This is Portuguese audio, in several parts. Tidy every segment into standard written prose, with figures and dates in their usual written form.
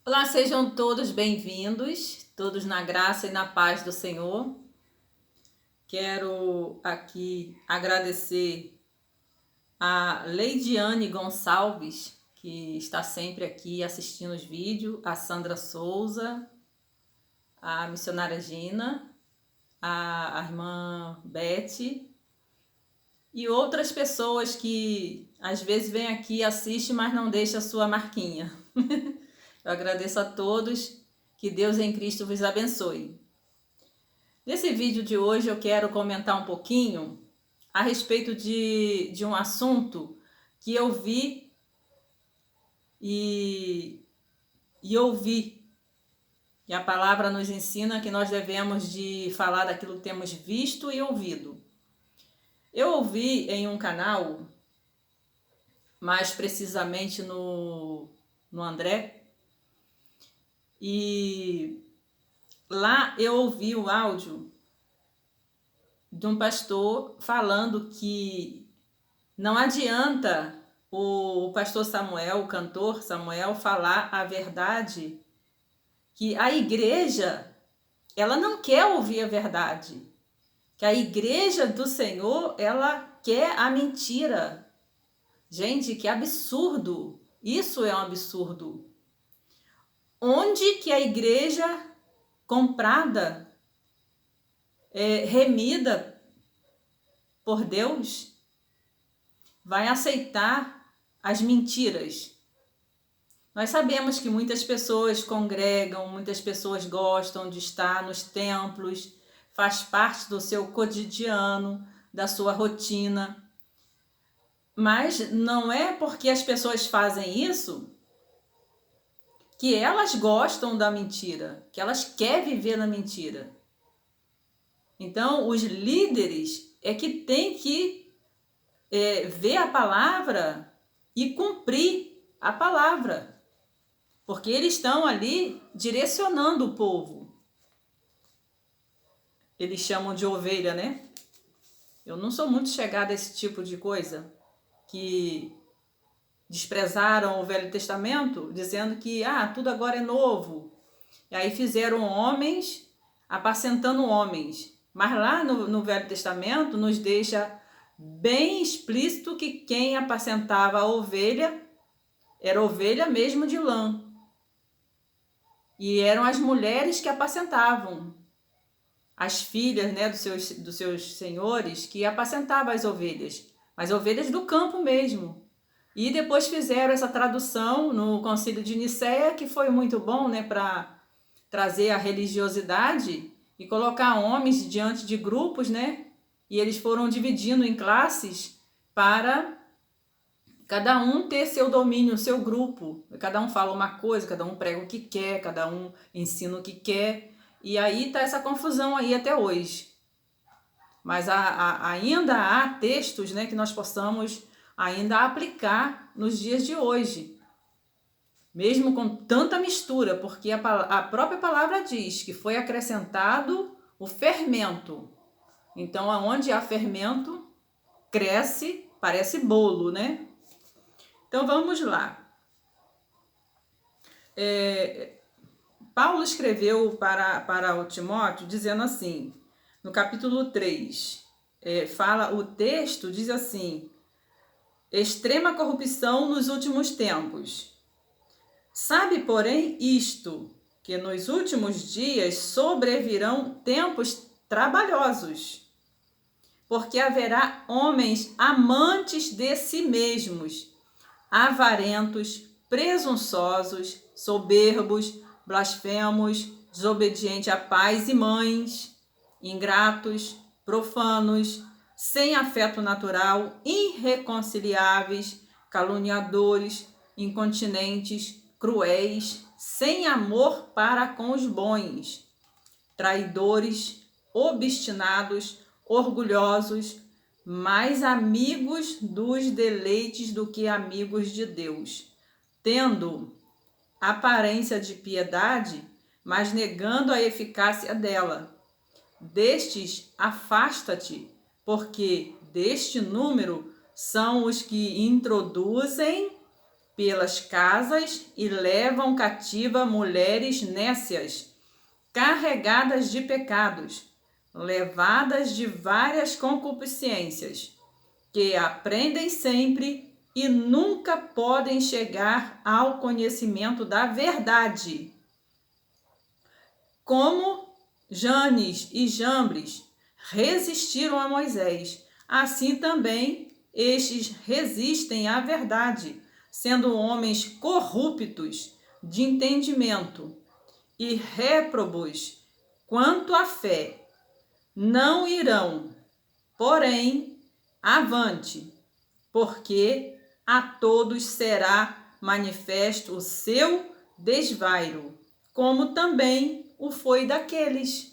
Olá, sejam todos bem-vindos, todos na graça e na paz do Senhor. Quero aqui agradecer a Leidiane Gonçalves, que está sempre aqui assistindo os vídeos, a Sandra Souza, a missionária Gina, a irmã Beth e outras pessoas que às vezes vêm aqui e assistem, mas não deixam a sua marquinha. Eu agradeço a todos, que Deus em Cristo vos abençoe. Nesse vídeo de hoje eu quero comentar um pouquinho a respeito de um assunto que eu vi e ouvi. E a palavra nos ensina que nós devemos de falar daquilo que temos visto e ouvido. Eu ouvi em um canal, mais precisamente no André, e lá eu ouvi o áudio de um pastor falando que não adianta o pastor Samuel, o cantor Samuel, falar a verdade, que a igreja, ela não quer ouvir a verdade, que a igreja do Senhor, ela quer a mentira. Gente, que absurdo! Isso é um absurdo. Onde que a igreja comprada, remida por Deus, vai aceitar as mentiras? Nós sabemos que muitas pessoas congregam, muitas pessoas gostam de estar nos templos, faz parte do seu cotidiano, da sua rotina. Mas não é porque as pessoas fazem isso que elas gostam da mentira, que elas querem viver na mentira. Então, os líderes é que têm que ver a palavra e cumprir a palavra. Porque eles estão ali direcionando o povo. Eles chamam de ovelha, né? Eu não sou muito chegada a esse tipo de coisa, que desprezaram o Velho Testamento, dizendo que tudo agora é novo. E aí fizeram homens apacentando homens. Mas lá no Velho Testamento nos deixa bem explícito que quem apacentava a ovelha era ovelha mesmo de lã. E eram as mulheres que apacentavam, as filhas, né, dos seus senhores, que apacentavam as ovelhas do campo mesmo. E depois fizeram essa tradução no Concílio de Nicéia, que foi muito bom, né, para trazer a religiosidade e colocar homens diante de grupos, né? E eles foram dividindo em classes para cada um ter seu domínio, seu grupo. Cada um fala uma coisa, cada um prega o que quer, cada um ensina o que quer. E aí tá essa confusão aí até hoje. Mas ainda há textos, né, que nós possamos ainda aplicar nos dias de hoje. Mesmo com tanta mistura, porque a própria palavra diz que foi acrescentado o fermento. Então, aonde há fermento, cresce, parece bolo, né? Então, vamos lá. Paulo escreveu para o Timóteo dizendo assim, no capítulo 3, o texto diz assim: extrema corrupção nos últimos tempos. Sabe, porém, isto, que nos últimos dias sobrevirão tempos trabalhosos, porque haverá homens amantes de si mesmos, avarentos, presunçosos, soberbos, blasfemos, desobedientes a pais e mães, ingratos, profanos, sem afeto natural, irreconciliáveis, caluniadores, incontinentes, cruéis, sem amor para com os bons, traidores, obstinados, orgulhosos, mais amigos dos deleites do que amigos de Deus, tendo aparência de piedade, mas negando a eficácia dela. Destes afasta-te, porque deste número são os que introduzem pelas casas e levam cativa mulheres nécias, carregadas de pecados, levadas de várias concupiscências, que aprendem sempre e nunca podem chegar ao conhecimento da verdade. Como Janes e Jambres resistiram a Moisés, assim também estes resistem à verdade, sendo homens corruptos de entendimento e réprobos quanto à fé. Não irão, porém, avante, porque a todos será manifesto o seu desvairo, como também o foi daqueles.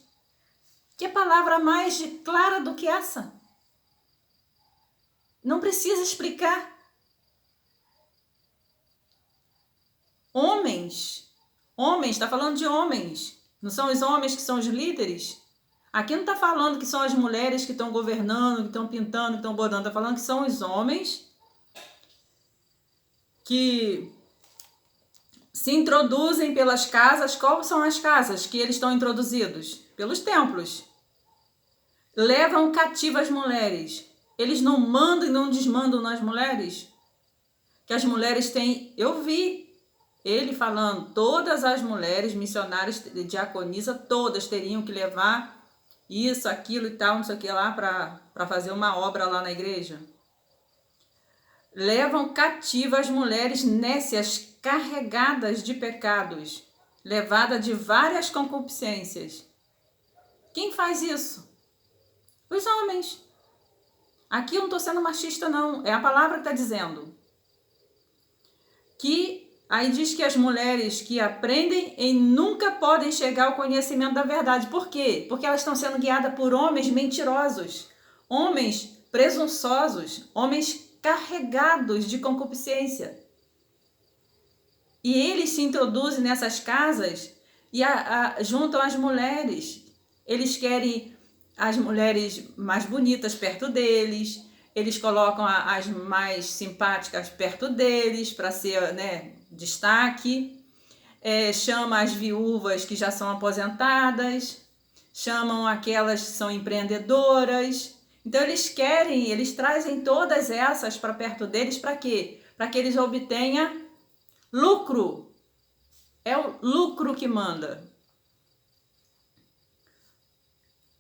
Que palavra mais clara do que essa? Não precisa explicar. Homens, está falando de homens, não são os homens que são os líderes? Aqui não está falando que são as mulheres que estão governando, que estão pintando, que estão bordando, está falando que são os homens que se introduzem pelas casas. Quais são as casas que eles estão introduzidos? Pelos templos. Levam cativas as mulheres. Eles não mandam e não desmandam nas mulheres? Que as mulheres têm... Eu vi ele falando, todas as mulheres missionárias, diaconisa, todas teriam que levar isso, aquilo e tal, não sei o que lá, para fazer uma obra lá na igreja. Levam cativas as mulheres nécias, carregadas de pecados, levadas de várias concupiscências. Quem faz isso? Os homens. Aqui eu não estou sendo machista, não. É a palavra que está dizendo. Aí diz que as mulheres que aprendem e nunca podem chegar ao conhecimento da verdade. Por quê? Porque elas estão sendo guiadas por homens mentirosos, homens presunçosos, homens carregados de concupiscência. E eles se introduzem nessas casas e juntam as mulheres. Eles querem as mulheres mais bonitas perto deles, eles colocam as mais simpáticas perto deles para ser, né, destaque. Chama as viúvas que já são aposentadas, chamam aquelas que são empreendedoras. Então eles trazem todas essas para perto deles, para quê? Para que eles obtenham lucro. É o lucro que manda.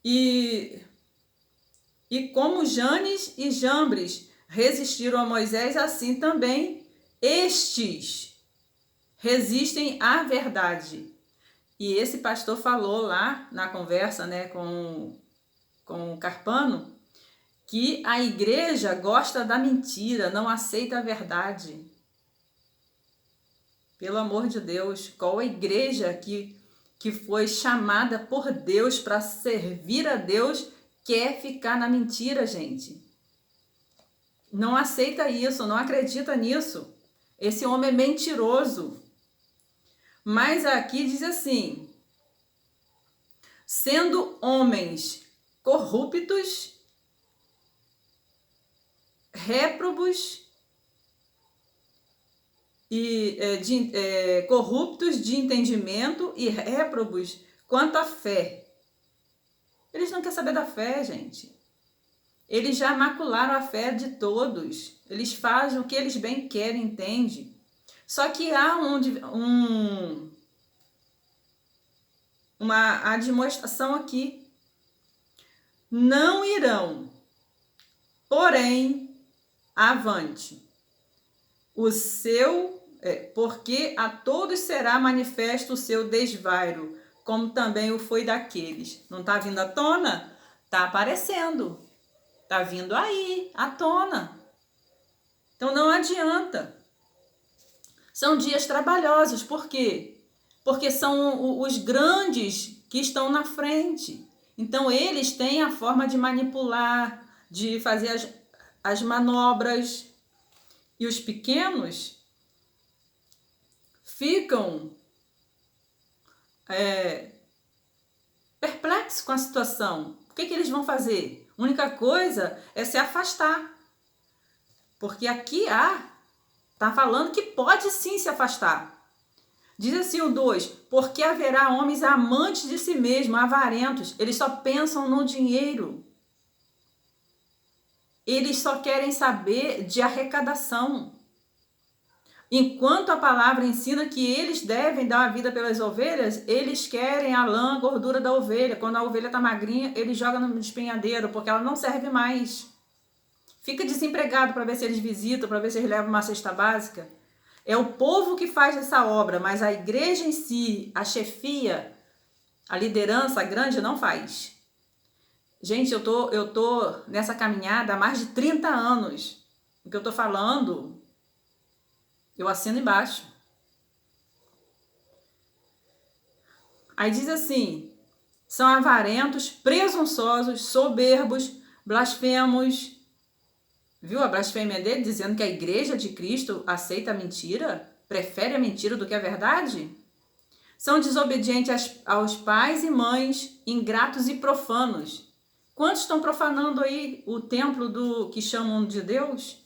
E como Janes e Jambres resistiram a Moisés, assim também estes resistem à verdade. E esse pastor falou lá na conversa, né, com o Carpano, que a igreja gosta da mentira, não aceita a verdade. Pelo amor de Deus, qual a igreja que foi chamada por Deus para servir a Deus quer ficar na mentira, gente? Não aceita isso, não acredita nisso. Esse homem é mentiroso. Mas aqui diz assim: sendo homens corruptos, réprobos e corruptos de entendimento e réprobos quanto à fé. Eles não querem saber da fé, gente. Eles já macularam a fé de todos. Eles fazem o que eles bem querem, entende? Só que há uma admoestação aqui. Não irão, porém, avante. Porque a todos será manifesto o seu desvairo, como também o foi daqueles. Não está vindo à tona? Está aparecendo. Está vindo aí, à tona. Então não adianta. São dias trabalhosos. Por quê? Porque são os grandes que estão na frente. Então eles têm a forma de manipular, de fazer as manobras. E os pequenos ficam perplexos com a situação. O que eles vão fazer? A única coisa é se afastar. Porque aqui há Está falando que pode sim se afastar. Diz assim o 2, porque haverá homens amantes de si mesmos, avarentos, eles só pensam no dinheiro. Eles só querem saber de arrecadação. Enquanto a palavra ensina que eles devem dar a vida pelas ovelhas, eles querem a lã, a gordura da ovelha. Quando a ovelha está magrinha, eles jogam no despenhadeiro, porque ela não serve mais. Fica desempregado para ver se eles visitam, para ver se eles levam uma cesta básica. É o povo que faz essa obra, mas a igreja em si, a chefia, a liderança grande não faz. Gente, eu tô nessa caminhada há mais de 30 anos. O que eu tô falando, eu assino embaixo. Aí diz assim, são avarentos, presunçosos, soberbos, blasfemos. Viu a blasfêmia dele, dizendo que a igreja de Cristo aceita a mentira? Prefere a mentira do que a verdade? São desobedientes aos pais e mães, ingratos e profanos. Quantos estão profanando aí o templo do que chamam de Deus?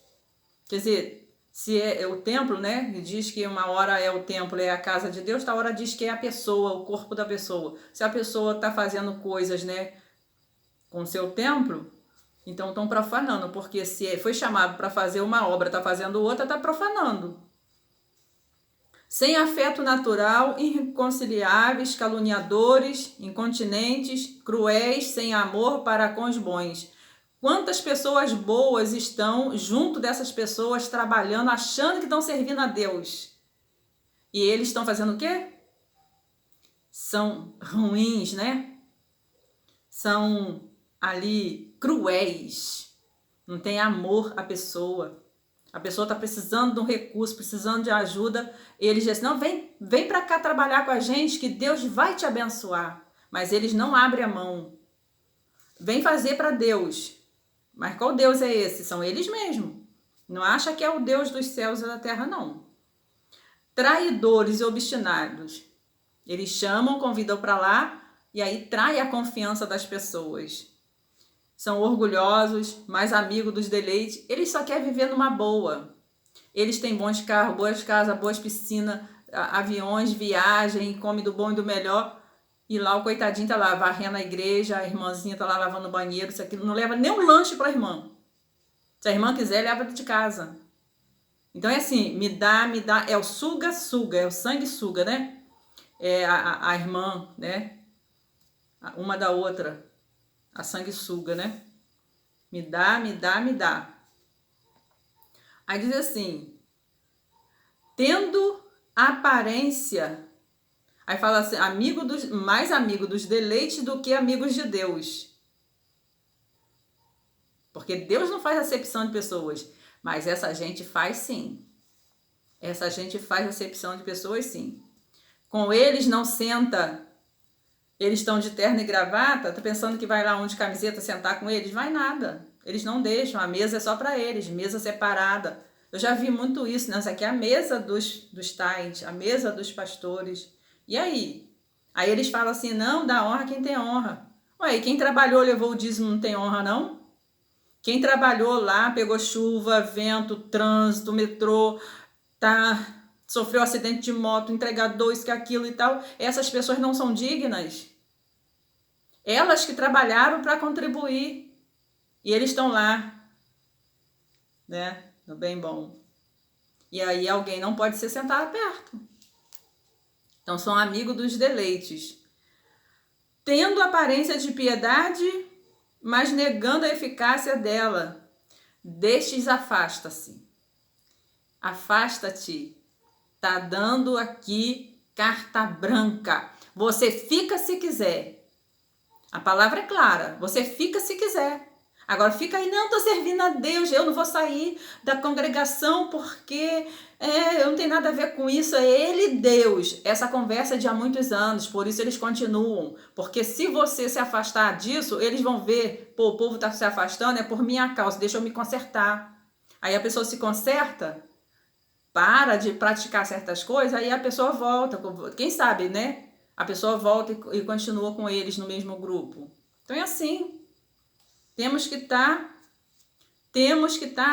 Quer dizer, se é o templo, né? Diz que uma hora é o templo, é a casa de Deus, outra hora diz que é a pessoa, o corpo da pessoa. Se a pessoa está fazendo coisas, né, com o seu templo, então estão profanando, porque se foi chamado para fazer uma obra, está fazendo outra, está profanando. Sem afeto natural, irreconciliáveis, caluniadores, incontinentes, cruéis, sem amor para com os bons. Quantas pessoas boas estão junto dessas pessoas trabalhando, achando que estão servindo a Deus? E eles estão fazendo o quê? São ruins, né? São ali cruéis. Não tem amor à pessoa. A pessoa está precisando de um recurso, precisando de ajuda. Eles dizem, não, vem para cá trabalhar com a gente que Deus vai te abençoar. Mas eles não abrem a mão. Vem fazer para Deus. Mas qual Deus é esse? São eles mesmos. Não acha que é o Deus dos céus e da terra, não. Traidores e obstinados. Eles chamam, convidam para lá e aí trai a confiança das pessoas. São orgulhosos, mais amigos dos deleites. Eles só querem viver numa boa. Eles têm bons carros, boas casas, boas piscinas, aviões, viagem, come do bom e do melhor. E lá o coitadinho tá lá varrendo a igreja, a irmãzinha tá lá lavando o banheiro, isso aqui, não leva nem um lanche para a irmã. Se a irmã quiser, leva de casa. Então é assim, me dá, é o suga-suga, é o sangue-suga, né? É a irmã, né? Uma da outra. A sanguessuga, né? Me dá, me dá, me dá. Aí diz assim, tendo aparência, aí fala assim, mais amigo dos deleites do que amigos de Deus. Porque Deus não faz acepção de pessoas, mas essa gente faz sim. Essa gente faz acepção de pessoas sim. Com eles não senta. Eles estão de terno e gravata, tá pensando que vai lá onde camiseta sentar com eles? Vai nada. Eles não deixam, a mesa é só para eles, mesa separada. Eu já vi muito isso, né? Essa aqui é a mesa dos tais, a mesa dos pastores. E aí? Aí eles falam assim, não, dá honra quem tem honra. Ué, e quem trabalhou, levou o dízimo, não tem honra, não? Quem trabalhou lá, pegou chuva, vento, trânsito, metrô, sofreu acidente de moto, entregador, isso que aquilo e tal. Essas pessoas não são dignas. Elas que trabalharam para contribuir. E eles estão lá, né? No bem bom. E aí alguém não pode ser sentado perto. Então são amigos dos deleites. Tendo aparência de piedade, mas negando a eficácia dela. Destes afasta-se. Afasta-te. Tá dando aqui carta branca. Você fica se quiser. A palavra é clara. Você fica se quiser. Agora fica aí, não, tô servindo a Deus, eu não vou sair da congregação porque eu não tenho nada a ver com isso, é Ele Deus. Essa conversa é de há muitos anos, por isso eles continuam. Porque se você se afastar disso, eles vão ver, pô, o povo tá se afastando, é por minha causa, deixa eu me consertar. Aí a pessoa se conserta, para de praticar certas coisas, aí a pessoa volta, quem sabe, né? A pessoa volta e continua com eles no mesmo grupo. Então é assim. Temos que estar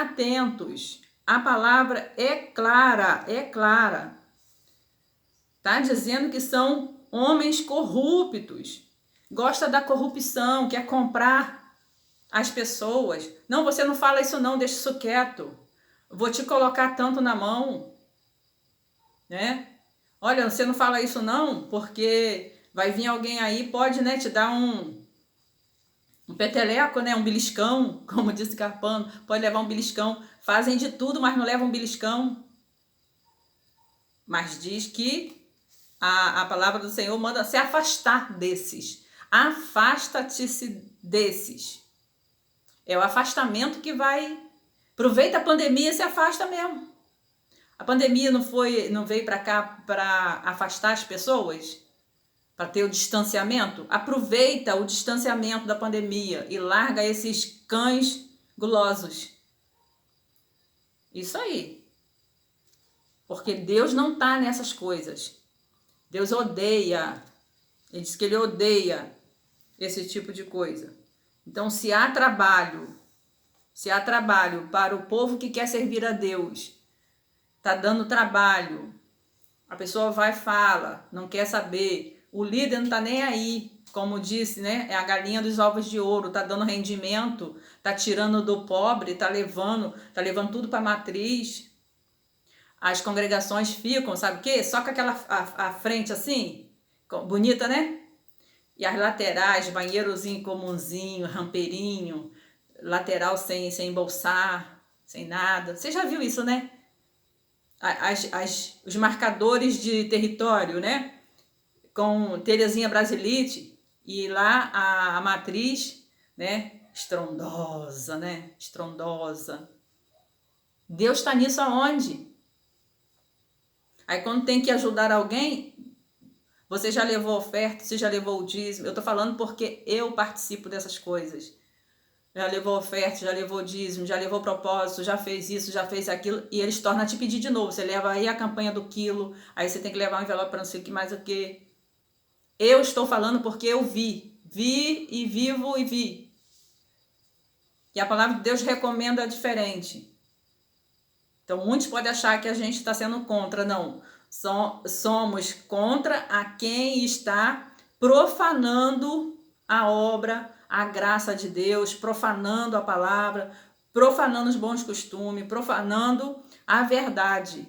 atentos A palavra é clara, é clara. Tá dizendo que são homens corruptos. Gosta da corrupção, quer comprar as pessoas. Não, você não fala isso não, deixa isso quieto. Vou te colocar tanto na mão, né? Olha, você não fala isso não, porque vai vir alguém aí, pode, né, te dar um peteleco, né, um beliscão, como disse Carpano, pode levar um beliscão. Fazem de tudo, mas não levam um beliscão. Mas diz que a palavra do Senhor manda se afastar desses. Afasta-te desses. É o afastamento que vai. Aproveita a pandemia e se afasta mesmo. A pandemia não veio para cá para afastar as pessoas? Para ter o distanciamento? Aproveita o distanciamento da pandemia e larga esses cães gulosos. Isso aí. Porque Deus não está nessas coisas. Deus odeia. Ele diz que ele odeia esse tipo de coisa. Então, se há trabalho para o povo que quer servir a Deus, tá dando trabalho, a pessoa vai e fala, não quer saber, o líder não tá nem aí, como disse, né? É a galinha dos ovos de ouro, tá dando rendimento, tá tirando do pobre, tá levando tudo para a matriz. As congregações ficam, sabe o quê? Só com aquela a frente assim, bonita, né? E as laterais, banheirozinho comunzinho, rampeirinho, lateral sem embolsar, sem nada. Você já viu isso, né? Os marcadores de território, né? Com telhazinha brasilite e lá a matriz, né? Estrondosa, né? Estrondosa. Deus está nisso aonde? Aí quando tem que ajudar alguém, você já levou oferta, você já levou o dízimo. Eu tô falando porque eu participo dessas coisas. Já levou oferta, já levou dízimo, já levou propósito, já fez isso, já fez aquilo, e eles tornam a te pedir de novo. Você leva aí a campanha do quilo, aí você tem que levar um envelope para não sei o que mais o que. Eu estou falando porque eu vi e vivo e vi. E a palavra de Deus recomenda diferente. Então, muitos podem achar que a gente está sendo contra. Não, somos contra a quem está profanando a obra, a graça de Deus, profanando a palavra, profanando os bons costumes, profanando a verdade.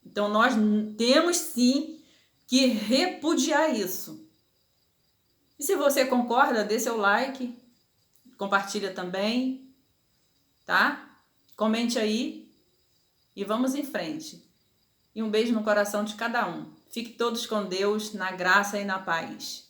Então, nós temos sim que repudiar isso. E se você concorda, dê seu like, compartilha também, tá? Comente aí. E vamos em frente. E um beijo no coração de cada um. Fique todos com Deus, na graça e na paz.